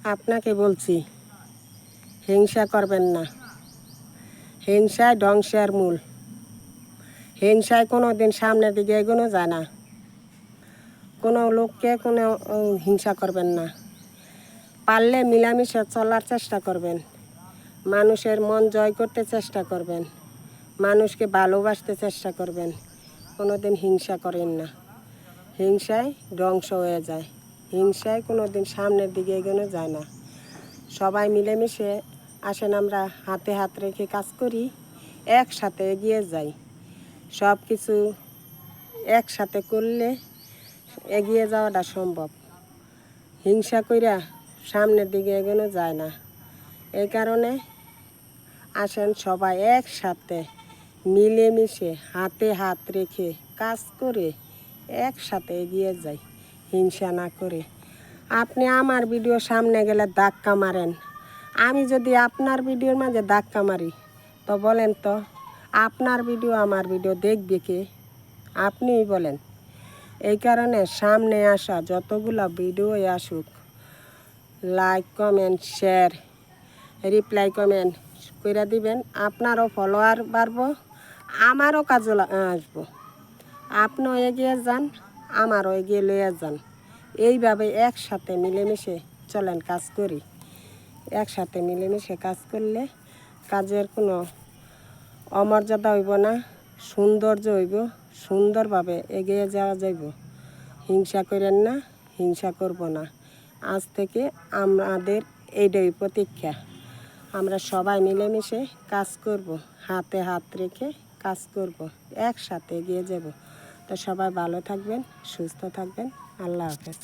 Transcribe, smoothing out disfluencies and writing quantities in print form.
আপনাকে বলছি, হিংসা করবেন না। হিংসায় ধ্বংসের মূল। হিংসায় কোনো দিন সামনের দিকে এগোনো যায় না। কোনো লোককে কোনো হিংসা করবেন না। পারলে মিলামিশে চলার চেষ্টা করবেন। মানুষের মন জয় করতে চেষ্টা করবেন। মানুষকে ভালোবাসতে চেষ্টা করবেন। কোনো দিন হিংসা করেন না। হিংসায় ধ্বংস হয়ে যায়। হিংসায় কোনো দিন সামনের দিকে এগোনো যায় না। সবাই মিলেমিশে আসেন, আমরা হাতে হাত রেখে কাজ করি, একসাথে এগিয়ে যাই। সব কিছু একসাথে করলে এগিয়ে যাওয়াটা সম্ভব। হিংসা কইরা সামনের দিকে এগোনো যায় না। এই কারণে আসেন সবাই একসাথে মিলেমিশে হাতে হাত রেখে কাজ করে একসাথে এগিয়ে যাই, হিংসা না করে। আপনি আমার ভিডিও সামনে গেলে ধাক্কা মারেন, আমি যদি আপনার ভিডিওর মাঝে ধাক্কা মারি, তো বলেন তো আপনার ভিডিও আমার ভিডিও দেখবে কে? আপনিই বলেন। এই কারণে সামনে আসা যতগুলো ভিডিও আসুক, like comment share reply comment করে দিবেন। আপনারও ফলোয়ার বাড়বো, আমারও কাজে আসবো। আপনিও এগিয়ে যান, আমারও এগিয়ে লইয়া যান। এইভাবে একসাথে মিলেমিশে চলেন, কাজ করি। একসাথে মিলেমিশে কাজ করলে কাজের কোনো অমর্যাদা হইব না, সৌন্দর্য হইব, সুন্দরভাবে এগিয়ে যাওয়া যাইব। হিংসা করেন না, হিংসা করব না। আজ থেকে আমাদের এইটাই প্রতীক্ষা। আমরা সবাই মিলেমিশে কাজ করব, হাতে হাত রেখে কাজ করব, একসাথে এগিয়ে যাব। তো সবাই ভালো থাকবেন, সুস্থ থাকবেন। আল্লাহ হাফেজ।